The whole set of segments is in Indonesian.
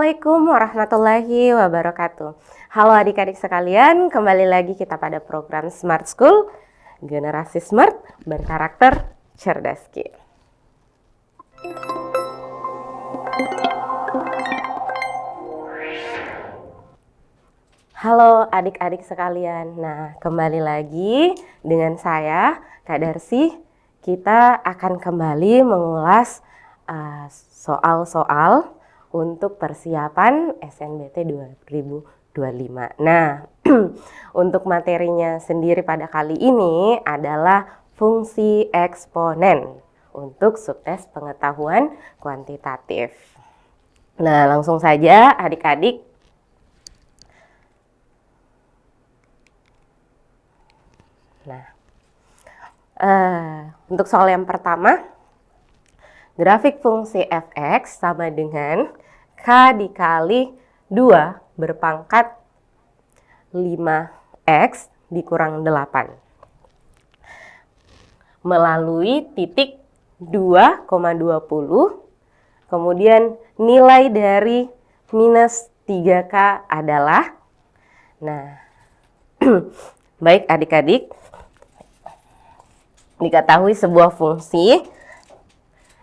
Assalamualaikum warahmatullahi wabarakatuh. Halo adik-adik sekalian, kembali lagi kita pada program Smart School, generasi smart berkarakter cerdas Ki. Halo adik-adik sekalian. Nah, kembali lagi dengan saya, Kak Darsi. Kita akan kembali mengulas soal-soal untuk persiapan SNBT 2025. Nah, untuk materinya sendiri pada kali ini adalah fungsi eksponen untuk subtes pengetahuan kuantitatif. Nah, langsung saja adik-adik. Nah, untuk soal yang pertama, grafik fungsi fx sama dengan K dikali 2 berpangkat 5x dikurang 8 melalui titik 2,20, kemudian nilai dari minus 3K adalah, nah baik adik-adik, diketahui sebuah fungsi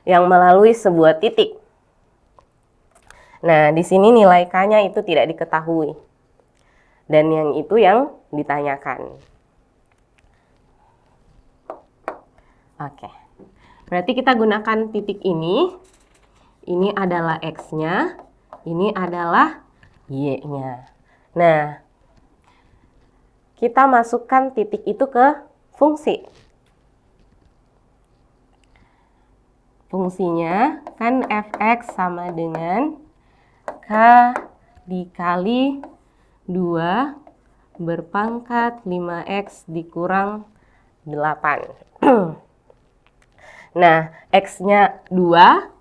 yang melalui sebuah titik. Nah, di sini nilai K-nya itu tidak diketahui. Dan yang itu yang ditanyakan. Oke. Berarti kita gunakan titik ini. Ini adalah X-nya, ini adalah Y-nya. Nah, kita masukkan titik itu ke fungsi. Fungsinya kan fx sama dengan K dikali 2 berpangkat 5x dikurang 8. Nah, x-nya 2,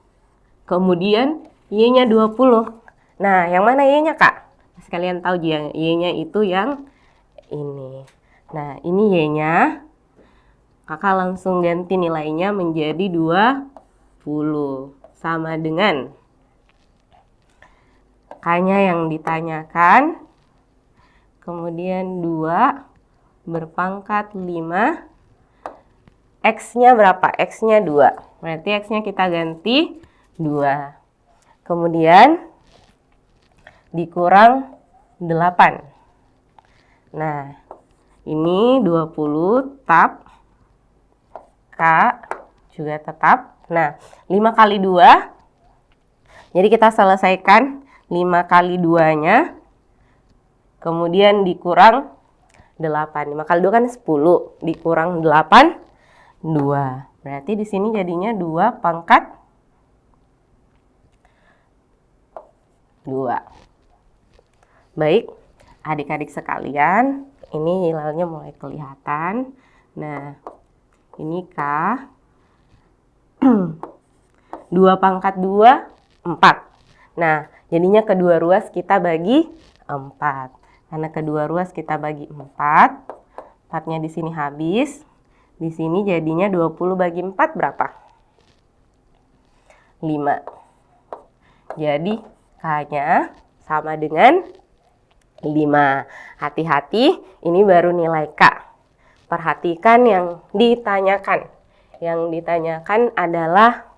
kemudian y-nya 20. Nah, yang mana y-nya, Kak? Sekalian tahu yang y-nya itu yang ini. Nah, ini y-nya. Kakak langsung ganti nilainya menjadi 20 sama dengan K-nya yang ditanyakan, kemudian 2 berpangkat 5, X-nya berapa? X-nya 2, berarti X-nya kita ganti 2, kemudian dikurang 8. Nah, ini 20 tab, K juga tetap. Nah, 5 kali 2, jadi kita selesaikan 5 kali 2-nya, kemudian dikurang 8. 5 kali 2 kan 10, dikurang 8, 2. Berarti di sini jadinya 2 pangkat 2. Baik, adik-adik sekalian, ini hilalnya mulai kelihatan. Nah, ini K. 2 pangkat 2, 4. Nah, jadinya kedua ruas kita bagi 4. Karena kedua ruas kita bagi 4, 4-nya di sini habis. Di sini jadinya 20 bagi 4 berapa? 5. Jadi K-nya sama dengan 5. Hati-hati, ini baru nilai K. Perhatikan yang ditanyakan. Yang ditanyakan adalah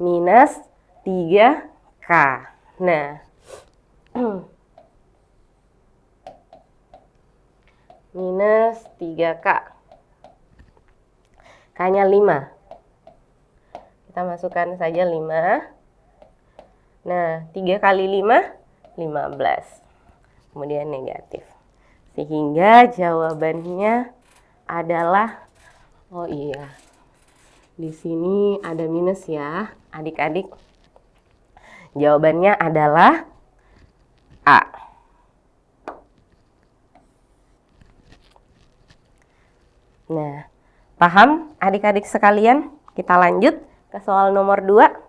minus 3K. Nah, minus 3K. K-nya 5. Kita masukkan saja 5. Nah, 3 kali 5, 15. Kemudian negatif. Sehingga jawabannya adalah, oh iya, di sini ada minus ya, adik-adik. Jawabannya adalah A. Nah, paham adik-adik sekalian? Kita lanjut ke soal nomor 2.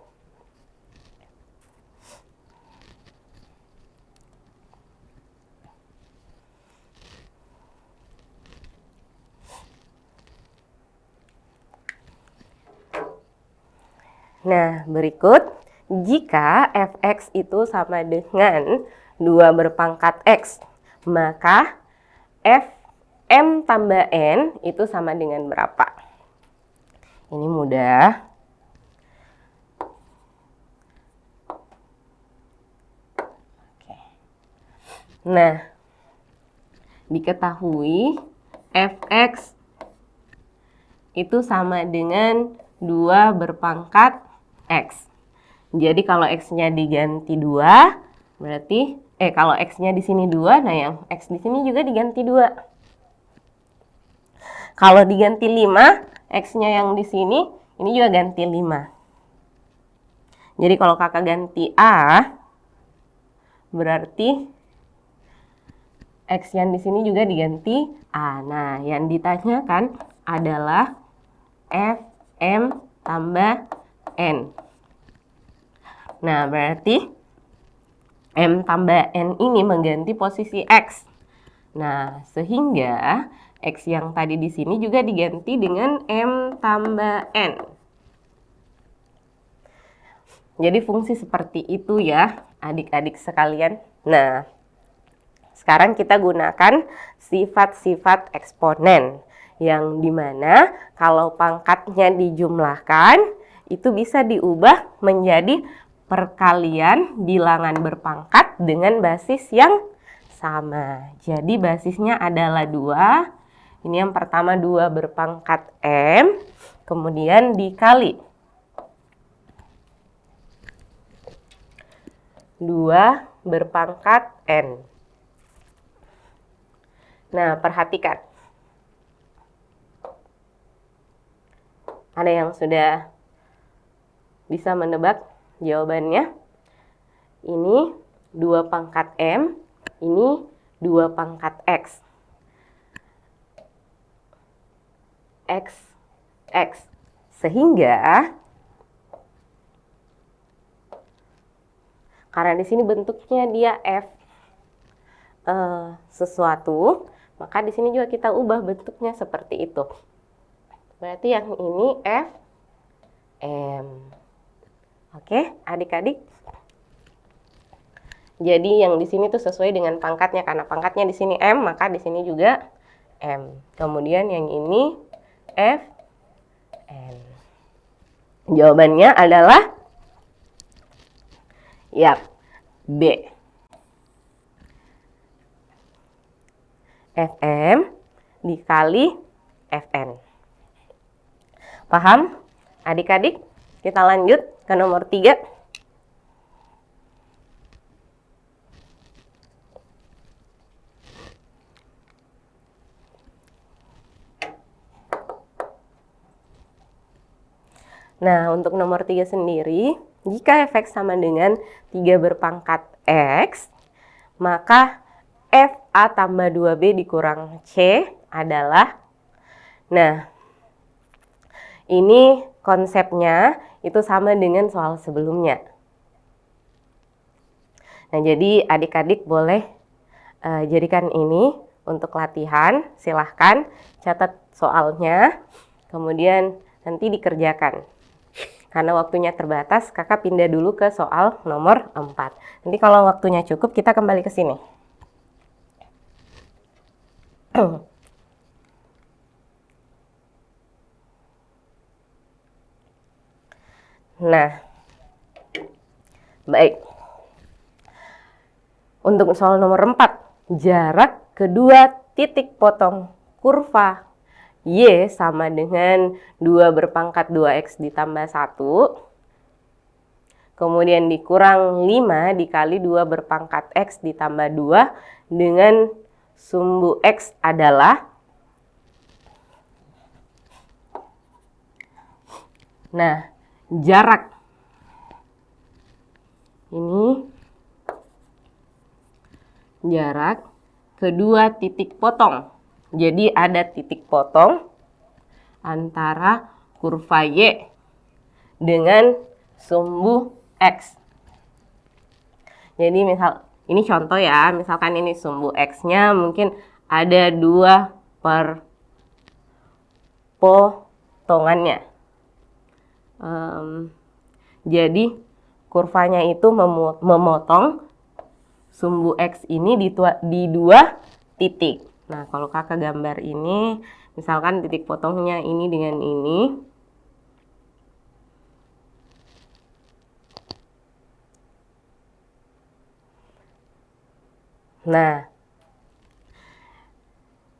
Nah, berikut jika fx itu sama dengan 2 berpangkat x, maka fm tambah n itu sama dengan berapa? Ini mudah. Oke. Nah, diketahui fx itu sama dengan 2 berpangkat x. Jadi kalau x-nya diganti 2, berarti kalau x-nya di sini 2, nah yang x di sini juga diganti 2. Kalau diganti 5, x-nya yang di sini ini juga ganti 5. Jadi kalau kakak ganti A, berarti x yang di sini juga diganti A. Nah, yang ditanyakan adalah fm tambah n. Nah, berarti m tambah n ini mengganti posisi x. Nah, sehingga x yang tadi di sini juga diganti dengan m tambah n. Jadi fungsi seperti itu ya, adik-adik sekalian. Nah, sekarang kita gunakan sifat-sifat eksponen, yang dimana kalau pangkatnya dijumlahkan, itu bisa diubah menjadi perkalian bilangan berpangkat dengan basis yang sama. Jadi basisnya adalah 2. Ini yang pertama 2 berpangkat M, kemudian dikali 2 berpangkat N. Nah, perhatikan. Ada yang sudah bisa menebak jawabannya? Ini 2 pangkat M, ini 2 pangkat X. X. Sehingga karena di sini bentuknya dia F sesuatu, maka di sini juga kita ubah bentuknya seperti itu. Berarti yang ini F M. Oke, adik-adik. Jadi yang di sini tuh sesuai dengan pangkatnya, karena pangkatnya di sini M, maka di sini juga M. Kemudian yang ini F N. Jawabannya adalah B. Fm dikali Fn. Paham? Adik-adik, kita lanjut ke nomor 3. Nah, untuk nomor 3 sendiri, jika fx sama dengan 3 berpangkat x, maka fa tambah 2b dikurang c adalah, nah, ini konsepnya itu sama dengan soal sebelumnya. Nah, jadi adik-adik boleh jadikan ini untuk latihan. Silahkan catat soalnya, kemudian nanti dikerjakan. Karena waktunya terbatas, kakak pindah dulu ke soal nomor 4. Nanti kalau waktunya cukup, kita kembali ke sini. Nah, baik. Untuk soal nomor 4, jarak kedua titik potong kurva Y sama dengan 2 berpangkat 2X ditambah 1. Kemudian dikurang 5 dikali 2 berpangkat X ditambah 2 dengan sumbu X adalah, nah, jarak ini jarak kedua titik potong. Jadi ada titik potong antara kurva Y dengan sumbu X. Jadi misal ini contoh ya, misalkan ini sumbu X-nya mungkin ada 2 per potongannya. Jadi kurvanya itu memotong sumbu X ini di 2 titik. Nah, kalau kakak gambar ini, misalkan titik potongnya ini dengan ini. Nah,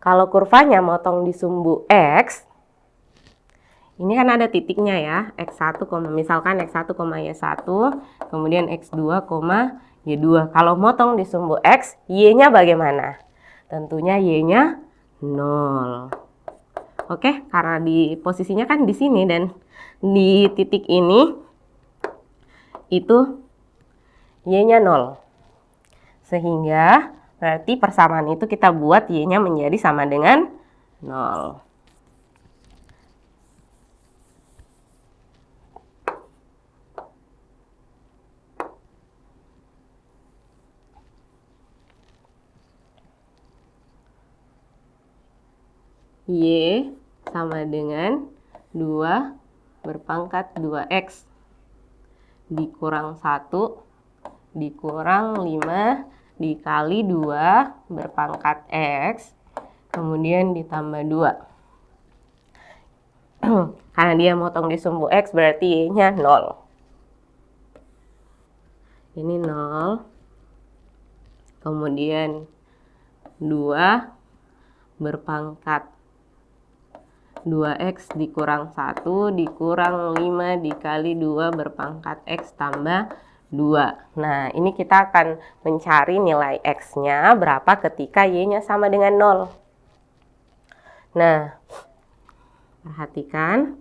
kalau kurvanya motong di sumbu X, ini kan ada titiknya ya, X1, misalkan X1, Y1, kemudian X2, Y2. Kalau motong di sumbu X, Y-nya bagaimana? Tentunya Y-nya 0. Oke, karena di posisinya kan di sini dan di titik ini, itu Y-nya 0. Sehingga berarti persamaan itu kita buat Y-nya menjadi sama dengan 0. Y sama dengan 2 berpangkat 2X dikurang 1 dikurang 5 dikali 2 berpangkat X kemudian ditambah 2. Karena dia motong di sumbu X berarti Y-nya 0. Ini 0. Kemudian 2 berpangkat 2X dikurang 1 dikurang 5 dikali 2 berpangkat X tambah 2. Nah, ini kita akan mencari nilai X-nya berapa ketika Y-nya sama dengan 0. Nah, perhatikan.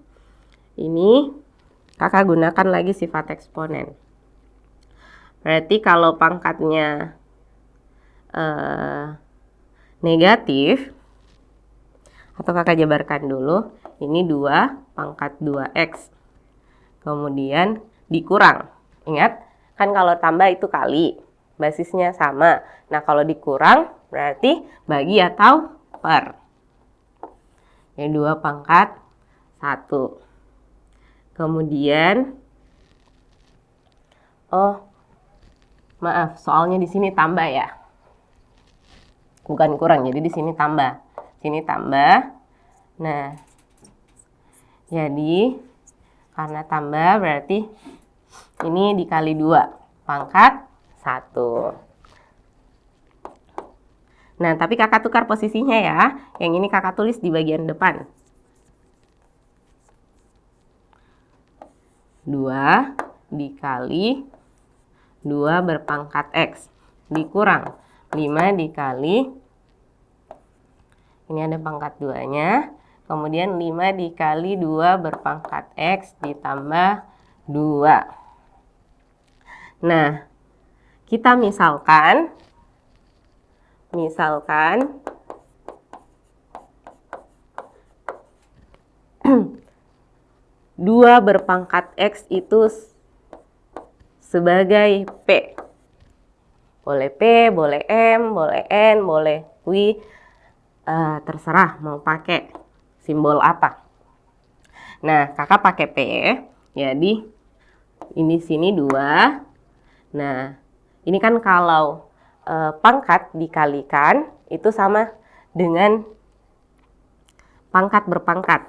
Ini kakak gunakan lagi sifat eksponen. Berarti kalau pangkatnya negatif, atau kakak jabarkan dulu, ini 2 pangkat 2X. Kemudian dikurang. Ingat, kan kalau tambah itu kali, basisnya sama. Nah, kalau dikurang berarti bagi atau per. Ini 2 pangkat 1. Kemudian, oh, maaf, soalnya di sini tambah ya. Bukan kurang, jadi di sini tambah. Sini tambah. Nah, jadi karena tambah berarti ini dikali 2 pangkat 1. Nah, tapi kakak tukar posisinya ya. Yang ini kakak tulis di bagian depan. 2 dikali 2 berpangkat X dikurang 5 dikali, ini ada pangkat 2-nya, kemudian 5 dikali 2 berpangkat X ditambah 2. Nah, kita misalkan 2 berpangkat X itu sebagai P. Boleh P, boleh M, boleh N, boleh Q. Terserah mau pakai simbol apa. Nah, kakak pakai P. Jadi ini sini 2. Nah, ini kan kalau pangkat dikalikan itu sama dengan pangkat berpangkat.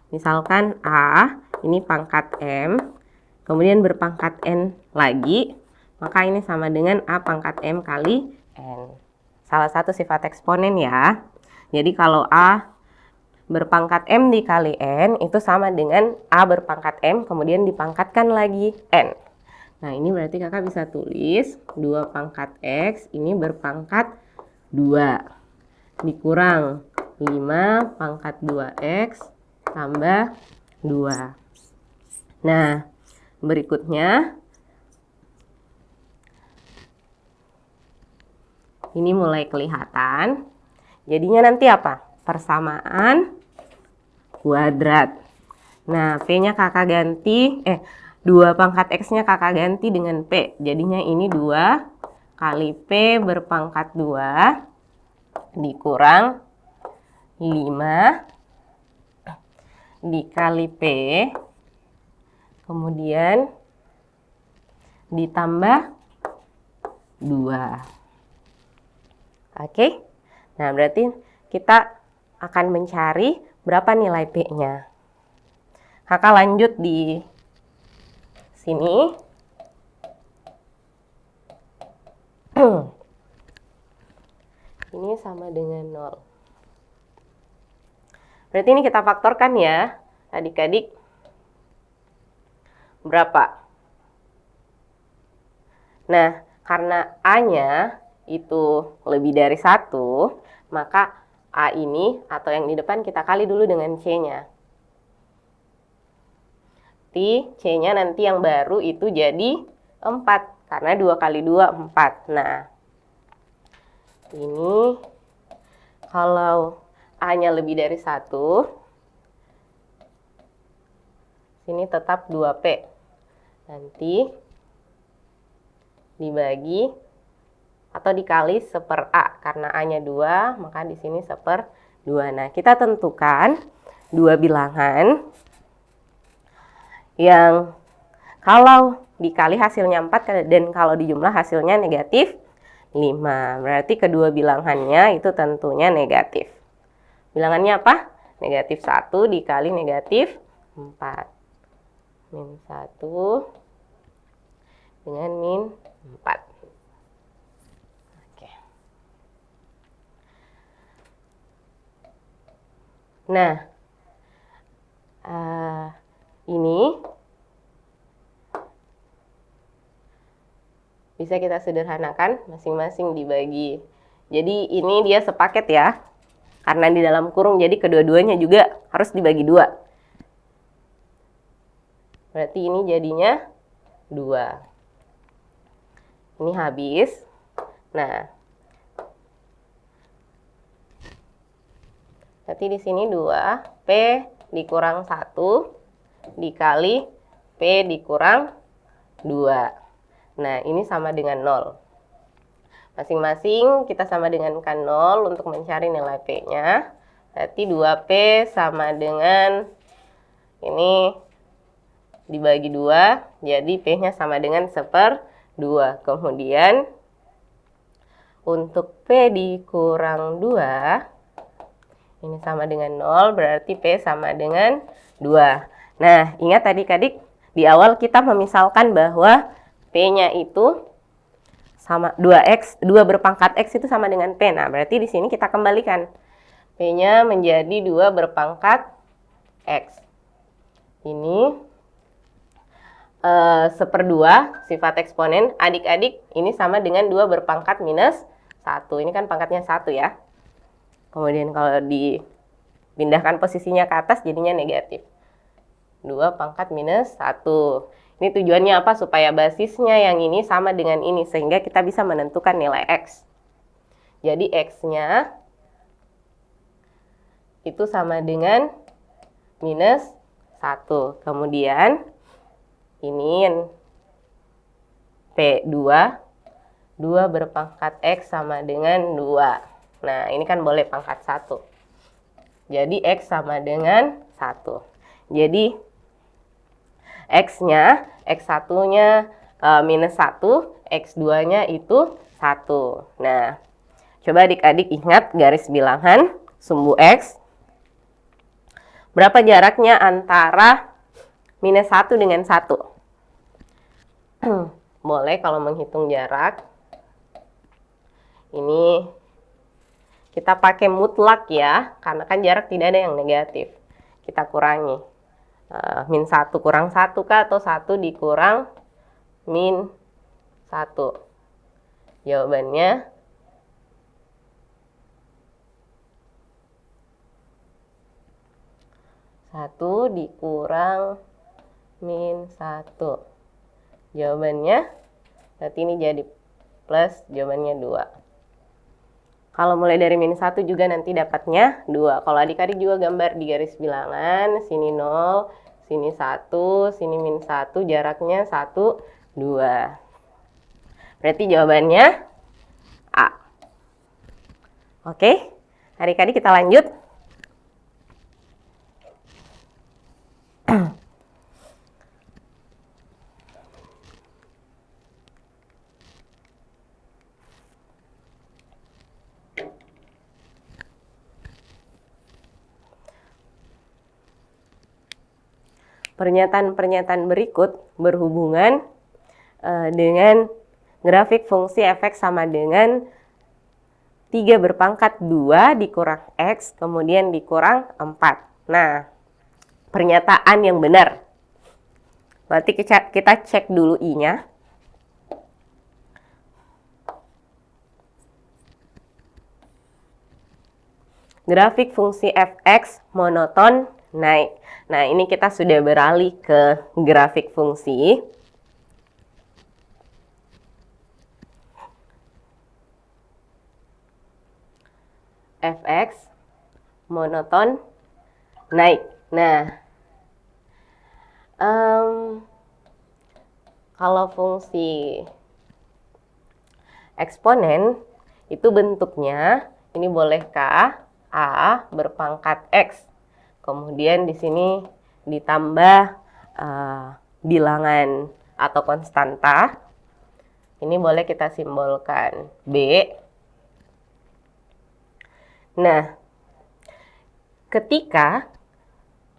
Misalkan A, ini pangkat M, kemudian berpangkat N lagi, maka ini sama dengan A pangkat M kali N. Salah satu sifat eksponen ya. Jadi kalau A berpangkat M dikali N itu sama dengan A berpangkat M kemudian dipangkatkan lagi N. Nah, ini berarti kakak bisa tulis 2 pangkat X ini berpangkat 2 dikurang 5 pangkat 2X tambah 2. Nah, berikutnya ini mulai kelihatan. Jadinya nanti apa? Persamaan kuadrat. Nah, P-nya kakak ganti, 2 pangkat X-nya kakak ganti dengan P. Jadinya ini 2 kali P berpangkat 2 dikurang 5 dikali P. Kemudian ditambah 2. Oke. Nah, berarti kita akan mencari berapa nilai P-nya. Kakak lanjut di sini. Ini sama dengan 0. Berarti ini kita faktorkan ya, adik-adik. Berapa? Nah, karena A-nya itu lebih dari 1, maka A ini atau yang di depan kita kali dulu dengan C-nya. C-nya nanti yang baru itu jadi 4, karena 2 kali 2, 4. Nah, ini kalau A-nya lebih dari 1, sini tetap 2P. Nanti dibagi atau dikali 1/A. Karena A-nya 2, maka di sini 1/2. Nah, kita tentukan dua bilangan yang kalau dikali hasilnya 4 dan kalau dijumlah hasilnya negatif 5. Berarti kedua bilangannya itu tentunya negatif. Bilangannya apa? Negatif 1 dikali negatif 4. Min 1 dengan min 4. Oke. Nah, ini bisa kita sederhanakan, masing-masing dibagi. Jadi ini dia sepaket ya, karena di dalam kurung, jadi kedua-duanya juga harus dibagi 2. Berarti ini jadinya 2. Ini habis. Nah, berarti di sini 2, P dikurang 1 dikali P dikurang 2. Nah, ini sama dengan 0. Masing-masing kita sama dengankan 0 untuk mencari nilai P-nya. Berarti 2P sama dengan ini dibagi 2, jadi P-nya sama dengan 1/2. Kemudian untuk P dikurang 2, ini sama dengan 0, berarti P sama dengan 2. Nah, ingat adik-adik, di awal kita memisalkan bahwa P-nya itu sama 2X, 2 berpangkat X itu sama dengan P. Nah, berarti di sini kita kembalikan. P-nya menjadi 2 berpangkat X. Ini 1/2 sifat eksponen. Adik-adik, ini sama dengan 2 berpangkat minus 1. Ini kan pangkatnya 1 ya. Kemudian kalau dipindahkan posisinya ke atas jadinya negatif. 2 pangkat minus 1. Ini tujuannya apa? Supaya basisnya yang ini sama dengan ini, sehingga kita bisa menentukan nilai X. Jadi X-nya itu sama dengan minus 1. Kemudian ini P2, 2 berpangkat X sama dengan 2. Nah, ini kan boleh pangkat 1. Jadi X sama dengan 1. Jadi X-nya, X1-nya minus 1, X2-nya itu 1. Nah, coba adik-adik ingat garis bilangan sumbu X. Berapa jaraknya antara minus 1 dengan 1? Boleh kalau menghitung jarak. Ini kita pakai mutlak ya, karena kan jarak tidak ada yang negatif. Kita kurangi. Min 1 kurang 1 kah atau 1 dikurang min 1? Jawabannya satu dikurang min 1. Jawabannya berarti ini jadi plus, jawabannya 2. Kalau mulai dari min 1 juga nanti dapatnya 2. Kalau adik-adik juga gambar di garis bilangan, sini 0, sini 1, sini min 1, jaraknya 1, 2. Berarti jawabannya A. Oke, adik-adik kita lanjut. pernyataan-pernyataan berikut berhubungan dengan grafik fungsi f(x) sama dengan 3 berpangkat 2 dikurang X, kemudian dikurang 4. Nah, pernyataan yang benar. Berarti kita cek dulu I-nya. Grafik fungsi f(x) monoton naik. Nah, ini kita sudah beralih ke grafik fungsi. f(x) monoton naik. Nah, kalau fungsi eksponen itu bentuknya ini bolehkah A berpangkat X, kemudian di sini ditambah bilangan atau konstanta. Ini boleh kita simbolkan B. Nah, ketika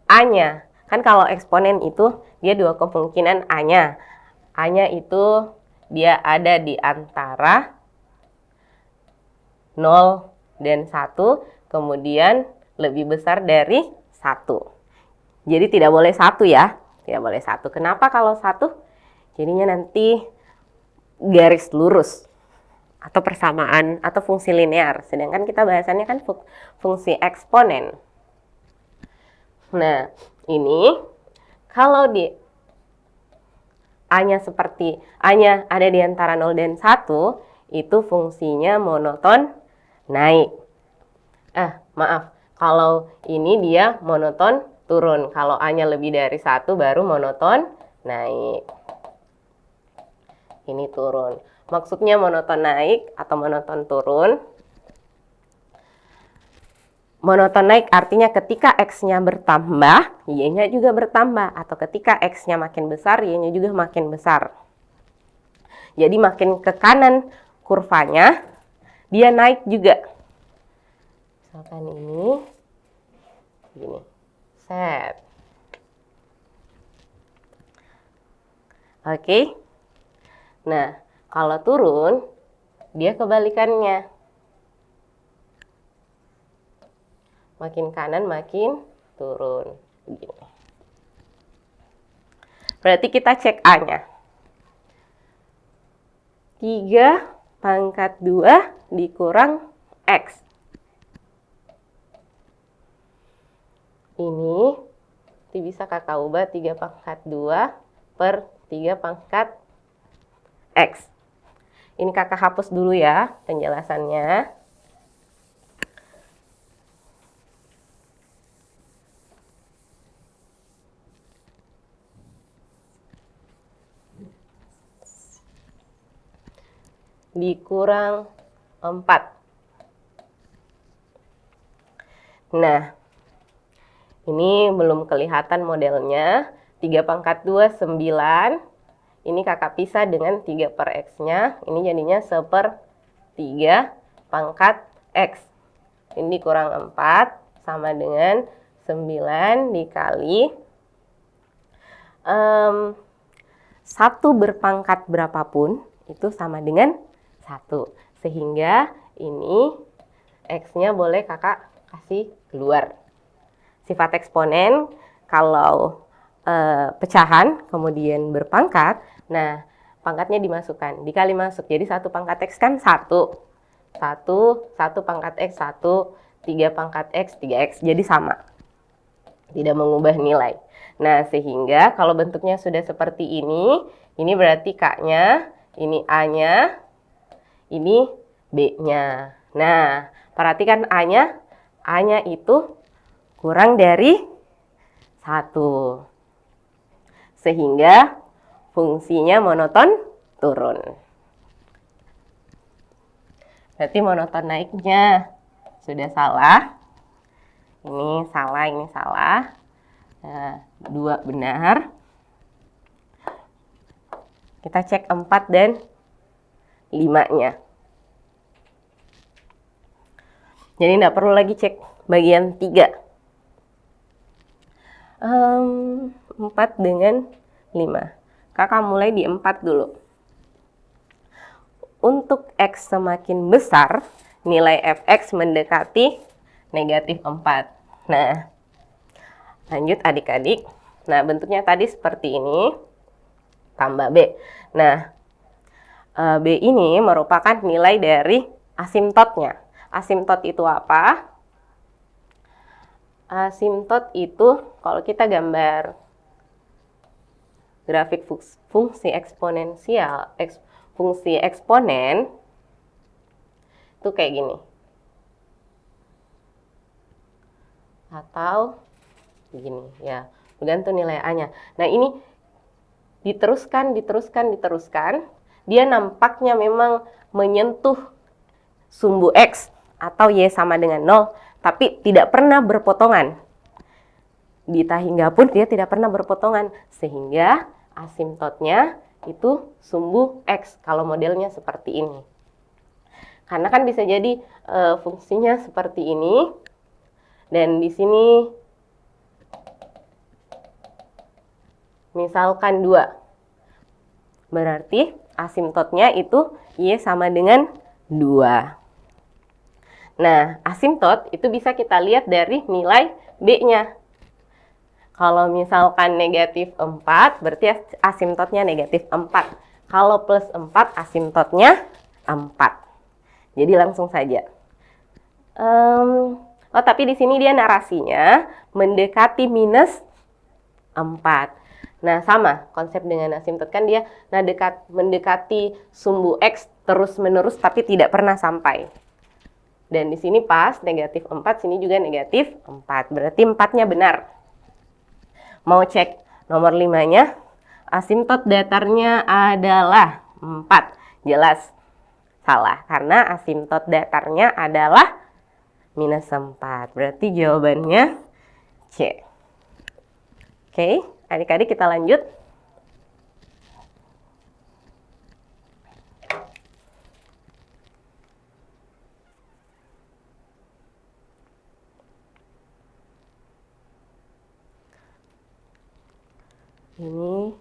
A-nya, kan kalau eksponen itu dia dua kemungkinan A-nya. A-nya itu dia ada di antara 0 dan 1, kemudian lebih besar dari 1. Jadi tidak boleh 1 ya. Tidak boleh 1. Kenapa kalau 1? Jadinya nanti garis lurus atau persamaan atau fungsi linear. Sedangkan kita bahasannya kan fungsi eksponen. Nah, ini kalau di A-nya seperti A-nya ada di antara 0 dan 1, itu fungsinya monoton naik. Maaf, kalau ini dia monoton turun. Kalau A-nya lebih dari 1 baru monoton naik. Ini turun. Maksudnya monoton naik atau monoton turun. Monoton naik artinya ketika X-nya bertambah, Y-nya juga bertambah. Atau ketika X-nya makin besar, Y-nya juga makin besar. Jadi makin ke kanan kurvanya, dia naik juga. Misalkan ini, gini, set. Oke. Nah, kalau turun, dia kebalikannya. Makin kanan, makin turun. Begini. Berarti kita cek A-nya. 3 pangkat 2 dikurang X. Ini bisa kakak ubah 3 pangkat 2 per 3 pangkat X. Ini kakak hapus dulu ya penjelasannya. Dikurang 4. Nah, ini belum kelihatan modelnya. 3 pangkat 2, 9. Ini kakak pisah dengan 3 per X-nya. Ini jadinya 1/3 pangkat X. Ini dikurang 4 sama dengan 9 dikali 1 berpangkat berapapun itu sama dengan 1. Sehingga ini X-nya boleh kakak kasih keluar. Sifat eksponen kalau pecahan kemudian berpangkat, nah pangkatnya dimasukkan, dikali masuk. Jadi 1 pangkat X kan 1. 1 pangkat X 1, 3 pangkat X 3X. Jadi sama. Tidak mengubah nilai. Nah, sehingga kalau bentuknya sudah seperti ini berarti K-nya, ini A-nya, ini B-nya. Nah, perhatikan A-nya itu kurang dari 1. Sehingga fungsinya monoton turun. Berarti monoton naiknya sudah salah. Ini salah, ini salah. Nah, 2 benar. Kita cek 4 dan 5-nya. Jadi tidak perlu lagi cek bagian 3. 4 4 dengan 5. Kakak mulai di 4 dulu. Untuk X semakin besar, nilai fx mendekati negatif 4. Nah, lanjut adik-adik. Nah, bentuknya tadi seperti ini, tambah B. Nah, B ini merupakan nilai dari asimtotnya. Asimtot itu apa? Asimtot itu kalau kita gambar grafik fungsi eksponensial, fungsi eksponen, itu kayak gini. Atau begini, ya. Bergantung nilai A-nya. Nah, ini diteruskan. Dia nampaknya memang menyentuh sumbu X atau Y sama dengan 0, tapi tidak pernah berpotongan. Di hingga pun dia tidak pernah berpotongan, sehingga asimtotnya itu sumbu X kalau modelnya seperti ini. Karena kan bisa jadi fungsinya seperti ini, dan di sini misalkan 2. Berarti asimtotnya itu Y sama dengan 2. Nah, asimtot itu bisa kita lihat dari nilai B-nya. Kalau misalkan negatif 4, berarti asimtotnya negatif 4. Kalau plus 4, asimtotnya 4. Jadi langsung saja. Tapi di sini dia narasinya mendekati minus 4. Nah, sama konsep dengan asimtot, kan dia mendekati sumbu X terus-menerus tapi tidak pernah sampai. Dan di sini pas negatif 4, sini juga negatif 4. Berarti 4-nya benar. Mau cek nomor 5-nya, asimtot datarnya adalah 4. Jelas salah, karena asimtot datarnya adalah minus 4. Berarti jawabannya C. Oke, adik-adik kita lanjut. Ini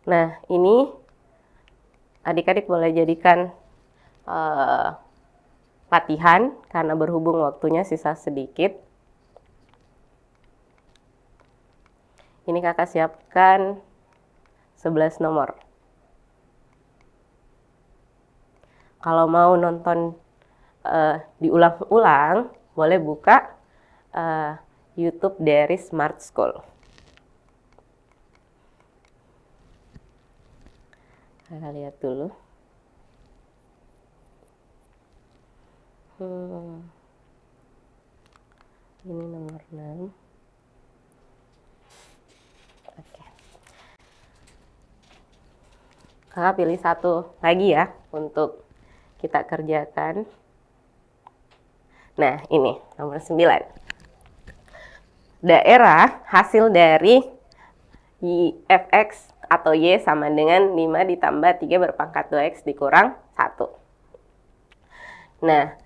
nah, ini adik-adik boleh jadikan latihan karena berhubung waktunya sisa sedikit. Ini kakak siapkan 11 nomor. Kalau mau nonton diulang-ulang, boleh buka YouTube dari Smart School. Kita lihat dulu. Ini nomor 6. Oke. Kakak pilih satu lagi ya untuk kita kerjakan. Nah, ini nomor 9. Daerah hasil dari fx atau Y sama dengan 5 ditambah 3 berpangkat 2x dikurang 1. Nah,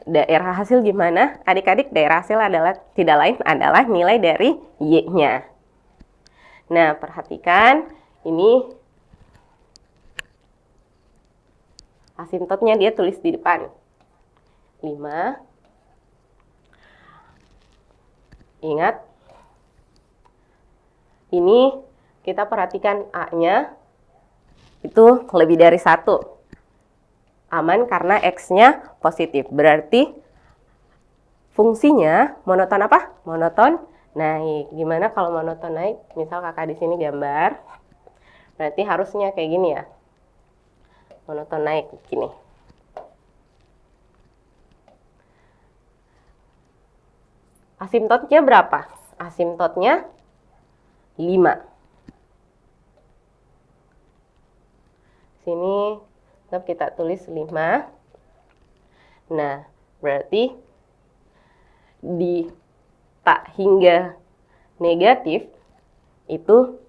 daerah hasil gimana? Adik-adik, daerah hasil adalah tidak lain adalah nilai dari Y-nya. Nah, perhatikan ini asimtotnya dia tulis di depan. 5. Ingat, ini kita perhatikan A-nya itu lebih dari 1. Aman karena X-nya positif. Berarti fungsinya monoton apa? Monoton naik. Gimana kalau monoton naik? Misal kakak di sini gambar. Berarti harusnya kayak gini ya. Monoton naik gini. Asimtotnya berapa? Asimtotnya 5. Sini kita tulis 5. Nah, berarti di tak hingga negatif itu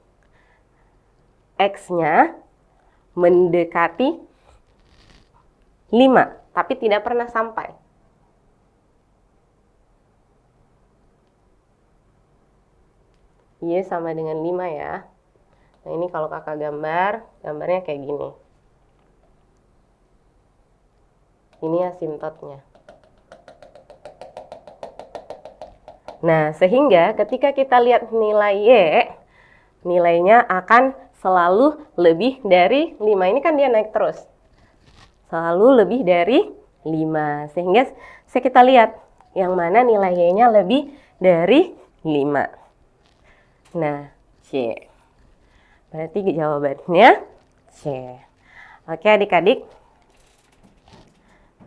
X-nya mendekati 5, tapi tidak pernah sampai. Y sama dengan 5 ya. Nah, ini kalau kakak gambarnya kayak gini. Ini asimptotnya. Nah, sehingga ketika kita lihat nilai Y, nilainya akan selalu lebih dari 5. Ini kan dia naik terus. Selalu lebih dari 5. Sehingga kita lihat yang mana nilai Y-nya lebih dari 5. Nah, C. Berarti jawabannya C. Oke adik-adik.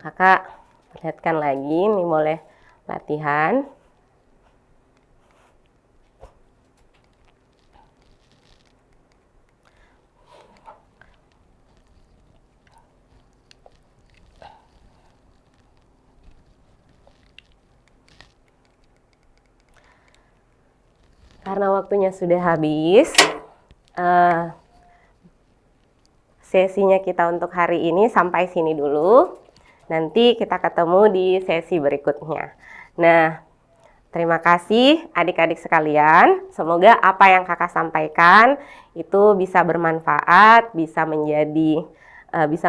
Kakak perlihatkan lagi, ini boleh latihan. Karena waktunya sudah habis, sesinya kita untuk hari ini sampai sini dulu. Nanti kita ketemu di sesi berikutnya. Nah, terima kasih adik-adik sekalian. Semoga apa yang kakak sampaikan itu bisa bermanfaat, bisa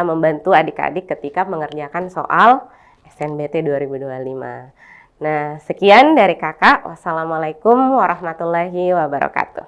membantu adik-adik ketika mengerjakan soal SNBT 2025. Nah, sekian dari kakak. Wassalamualaikum warahmatullahi wabarakatuh.